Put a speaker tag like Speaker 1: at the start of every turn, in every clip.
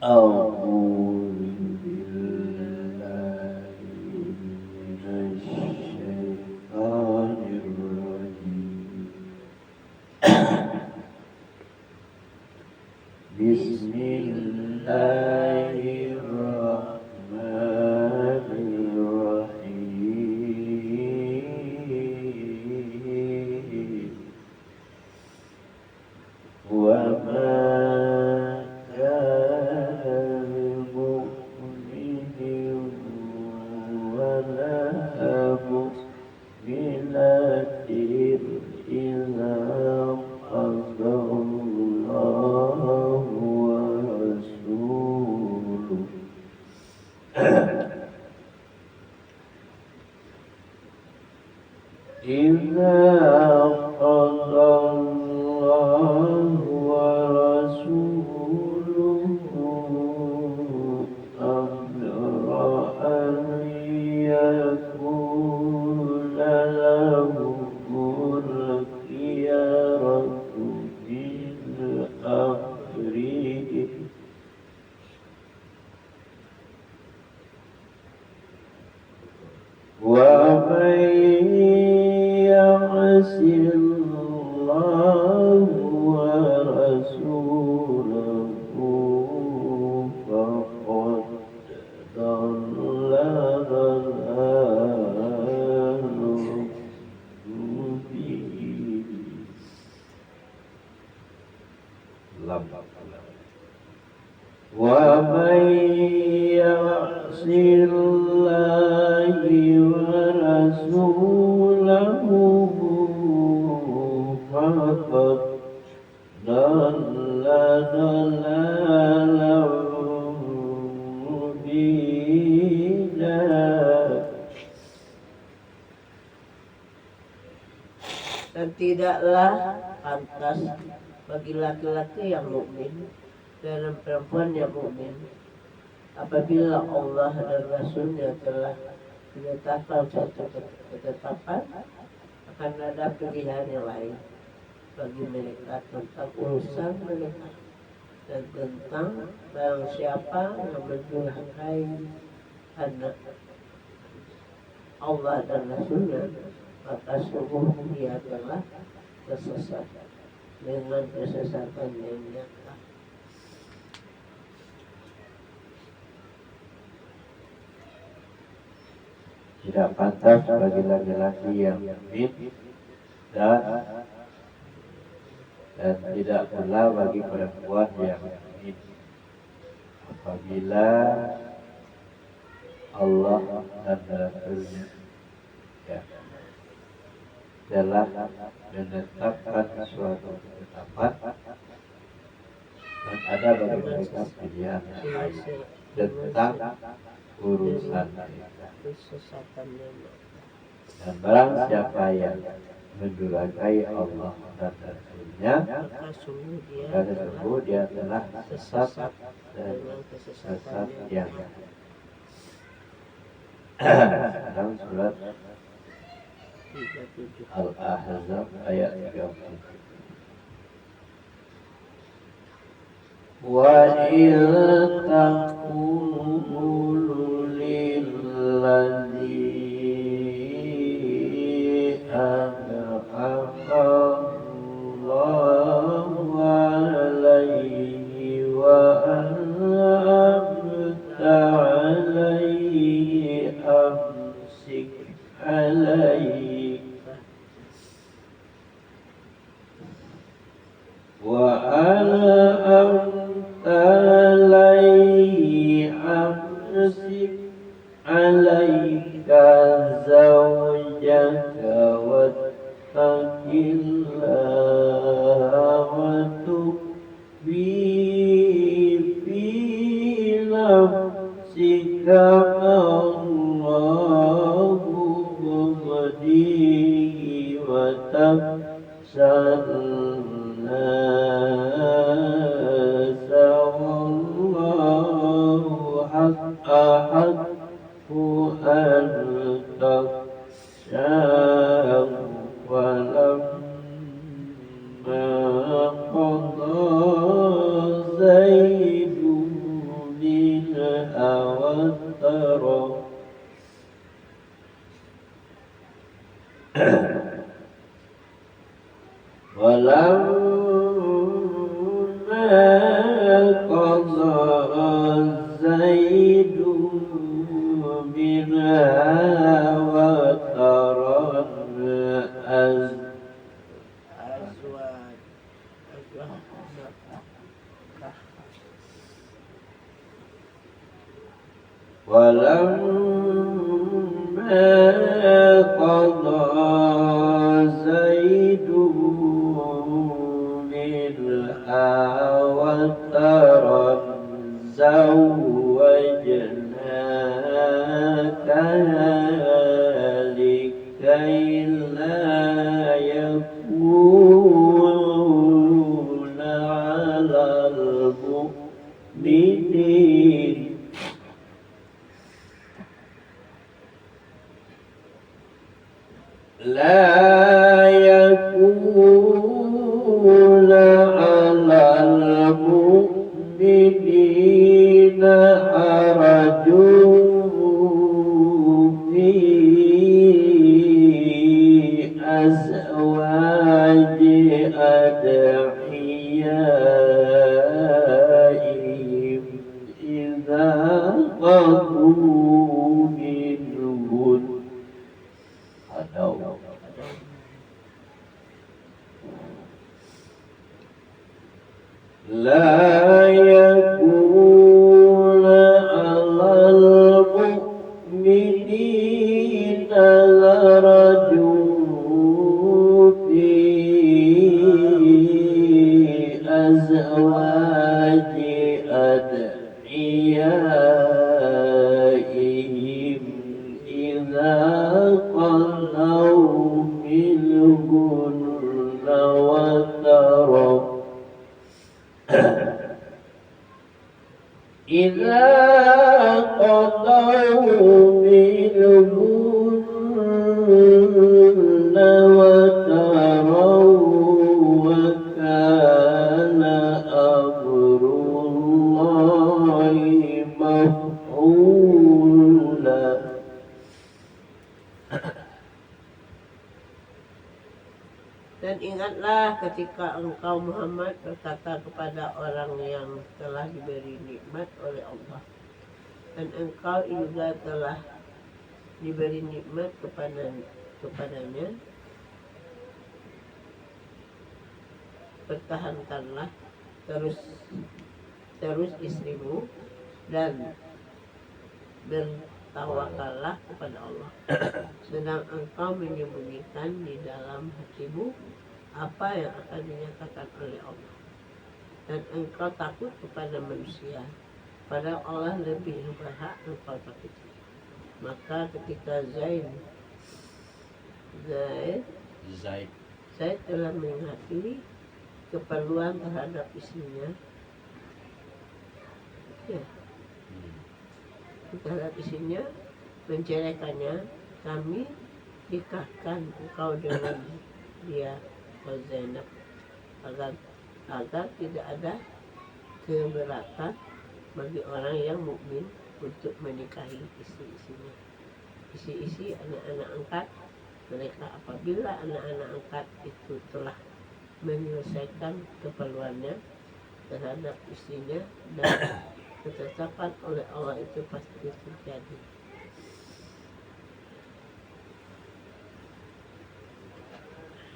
Speaker 1: أعوذ بالله من الشيطان الرجيم بسم الله الرحمن الرحيم وما كان لمؤمن ولا مؤمنة إذا قضى الله ورسوله إذا قضى الله ورسوله أمرا أن يكون لهم الخيرة من أمرهم ومن يعص الله ورسوله فقد ضل ضلالا مبينا ومن يعص الله ورسوله فقد ضل ضلالا مبينا.
Speaker 2: Dan tidaklah pantas bagi laki-laki yang mukmin dan perempuan yang mukmin apabila Allah dan Rasulnya telah menetapkan satu ketetapan akan ada pilihan yang lain bagi mereka tentang urusan mereka dan tentang barang siapa yang mendurhakai anak Allah dan Rasulnya maka sungguh dia telah tersesat dengan kesesatan yang nyata.
Speaker 1: Tidak pantas bagi laki-laki yang mukmin dan tidak pula bagi perempuan yang mukmin apabila Allah dan Rasulnya telah menetapkan suatu ketetapan dan ada bagi mereka pilihan yang lain tentang urusan mereka. Dan barang siapa yang mendurhakai Allah dan Rasulnya maka sungguh dia telah sesat dan sesat yang dalam surat Al-Ahzab ayat 30. Wa il taqulu lilladzi an'ama Allahu alaihi wa an'amta alaihi amsik alaihi wa an'amta alaihi amsik alaika zawjaka wattaqillaha wa tukhfi fi nafsika Allahu mubdihi wa tafsal أحق أن تخشاه ولما قضى زيد walamma qada Zaidu minha wa taran
Speaker 2: azwaj
Speaker 1: walamma qada Zaidu minha wa taran zawwajnakaha likay la yakuna 'alal mu'minin لا يكون على المؤمنين حرج في أزواج أدعيائهم إذا قضوا منهن لا يكون على المؤمنين حرج في أزواج أدعيائهم إذا قضوا منهن وتروا إذا قضوا منهن وتروا وكان أمر الله مفعولا.
Speaker 2: Dan ingatlah ketika engkau Muhammad berkata kepada orang yang telah diberi nikmat oleh Allah, dan engkau juga telah diberi nikmat kepadanya, pertahankanlah terus istrimu dan bertawakallah kepada Allah, sedang engkau menyembunyikan di dalam hatimu apa yang akan dinyatakan oleh Allah, dan engkau takut kepada manusia, padahal Allah lebih berhak engkau takuti. Maka ketika Zaid telah menghati keperluan terhadap istrinya, terhadap istrinya, menceraikannya, kami nikahkan engkau dengan dia, Zainab, agar tidak ada keberatan bagi orang yang mukmin untuk menikahi isi-isinya. Isi-isi anak-anak angkat mereka apabila anak-anak angkat itu telah menyelesaikan keperluannya terhadap istrinya, dan ketetapan oleh Allah itu pasti terjadi.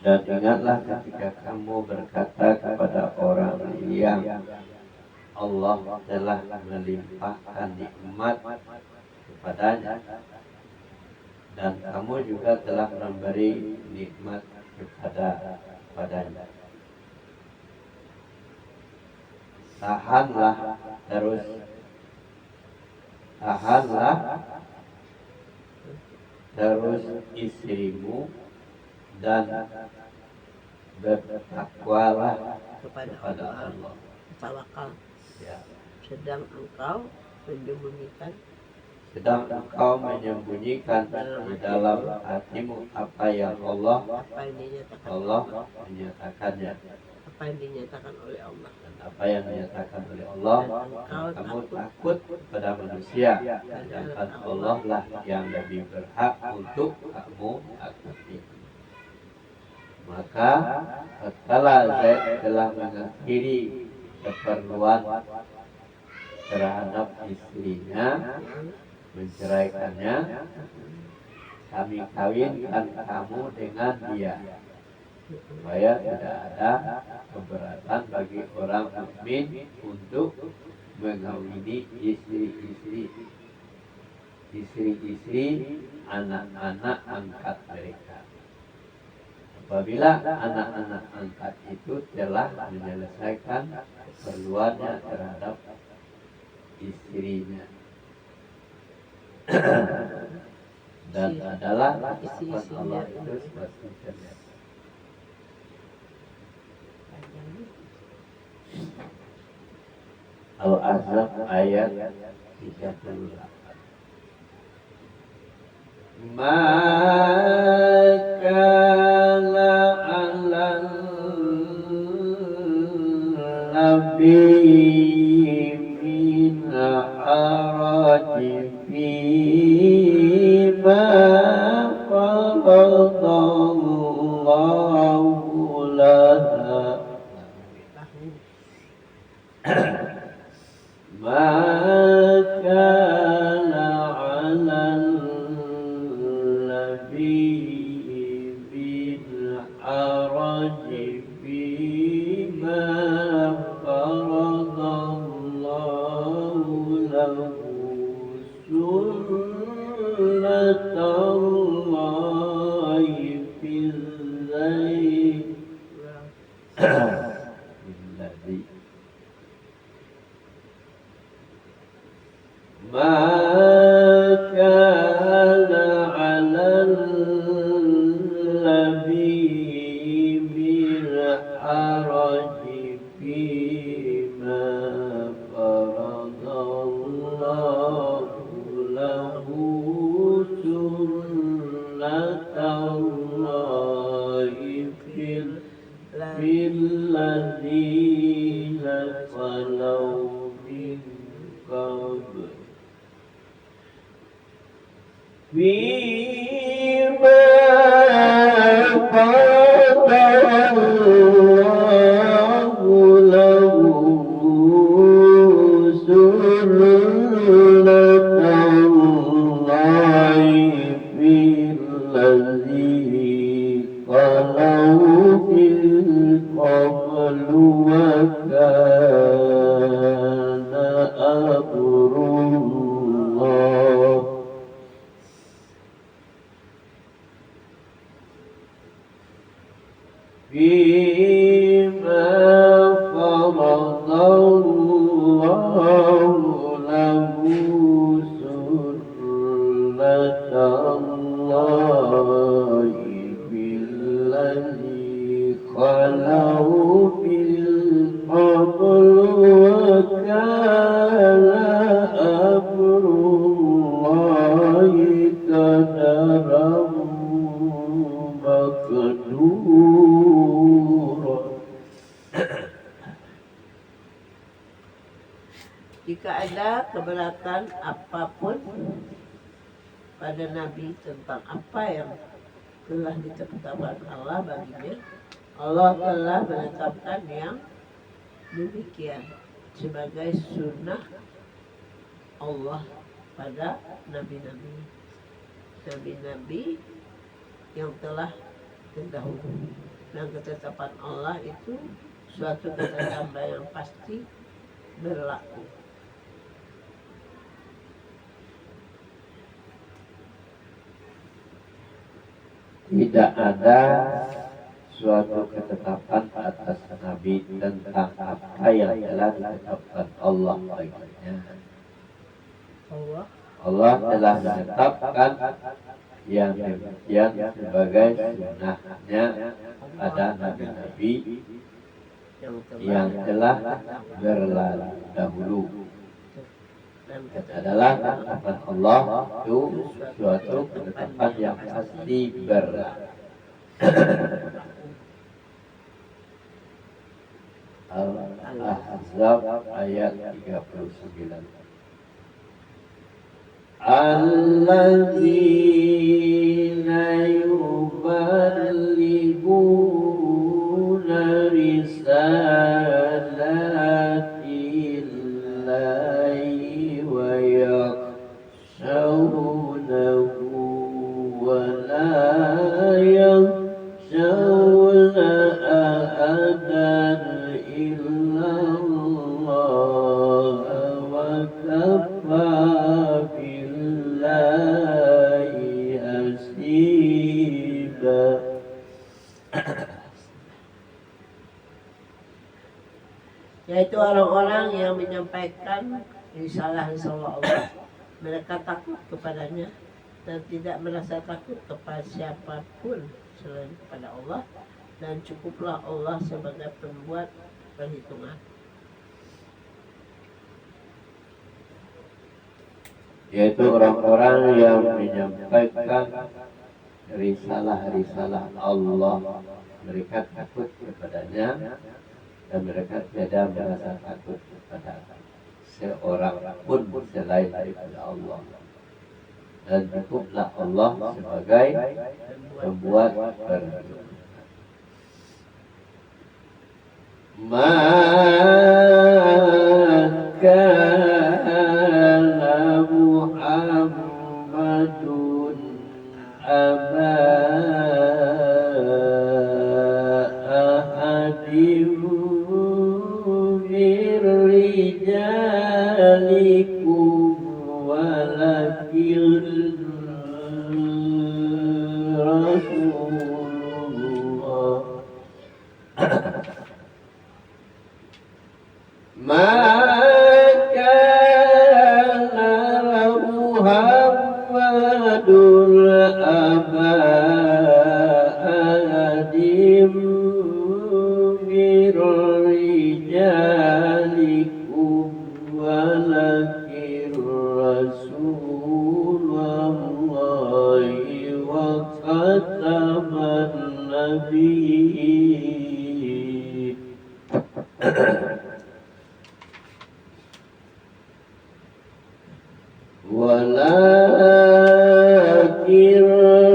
Speaker 1: Dan ingatlah ketika kamu berkata kepada orang yang Allah telah melimpahkan nikmat kepadanya, dan kamu juga telah memberi nikmat kepadanya. Tahanlah terus istrimu dan bertakwalah kepada Allah.
Speaker 2: Tawakal.
Speaker 1: Ya.
Speaker 2: Sedang engkau menyembunyikan di dalam hatimu apa yang Allah menyatakannya, apa yang dinyatakan oleh Allah,
Speaker 1: dan apa yang dinyatakan oleh Allah. Kamu takut kepada manusia, sedangkan Allah lah yang lebih berhak untuk kamu takuti. maka setelah Zaid telah mengakhiri keperluan terhadap istrinya, menceraikannya, kami kawinkan kamu dengan dia, supaya tidak ada keberatan bagi orang mukmin untuk mengawini istri-istri anak-anak angkat mereka. Apabila anak-anak angkat itu telah menyelesaikan keperluannya terhadap istrinya dan adalah ketetapan Allah itu seperti Al-Ahzab ayat 38. Maka Nabi min haraj fima faradallahu laha maka
Speaker 2: jika ada keberatan apapun pada Nabi tentang apa yang telah ditetapkan Allah baginya, Allah telah menetapkan yang demikian sebagai sunnah Allah pada nabi-nabi yang telah terdahulu. Dan ketetapan Allah itu suatu ketetapan yang pasti berlaku.
Speaker 1: Tidak ada suatu ketetapan atas Nabi tentang apa yang telah ditetapkan Allah baginya. Allah telah menetapkan yang demikian sebagai sunnahnya pada nabi-nabi yang telah berlalu dahulu. Adalah ketetapan Allah itu suatu ketetapan yang pasti berlaku. Al-Ahzab ayat 39. Alladzina yuballighuna
Speaker 2: yaitu orang-orang yang menyampaikan risalah Allah. Mereka takut kepadanya dan tidak merasa takut kepada siapapun selain kepada Allah, dan cukuplah Allah sebagai pembuat perhitungan.
Speaker 1: Yaitu orang-orang yang menyampaikan risalah-risalah Allah, mereka takut kepadanya dan mereka tidak merasa takut kepada seorang pun selain daripada Allah, dan cukuplah Allah sebagai pembuat perhitungan. Maka Muhammadun aba ahadim birrijalikum walakin Rasulullah. Maka Muhammadul aba ahadim birrijalikum walakin Rasulullahi wa khataman nabiyyin. Walakin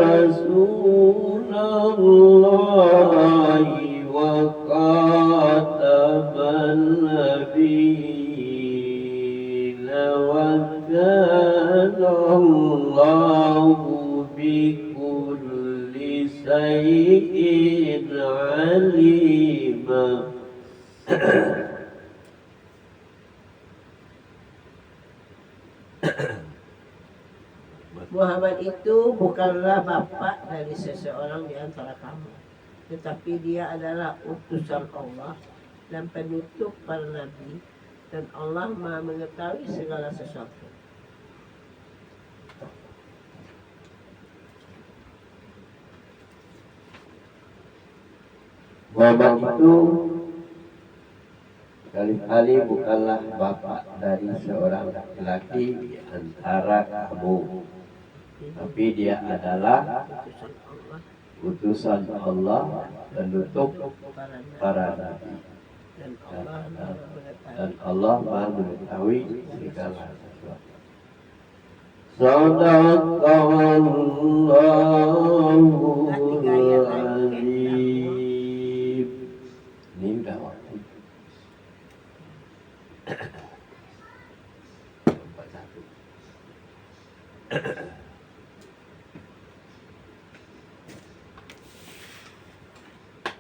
Speaker 1: Rasulullahi wa khataman nabiyyin wa kana Allahu bikulli shay'in alima.
Speaker 2: Muhammad itu bukanlah bapak dari seseorang di antara kamu, tetapi dia adalah utusan Allah dan penutup para nabi, dan Allah Maha mengetahui segala sesuatu.
Speaker 1: Muhammad itu kali-kali bukanlah bapak dari seorang laki-laki di antara kamu, tapi dia adalah
Speaker 2: Utusan Allah
Speaker 1: utusan Allah penutup para nabi,
Speaker 2: dan Allah Maha mengetahui.
Speaker 1: dan Allah Maha mengetahui segala sesuatu. Sadaqallahul azim. Ini udah waktu. 41.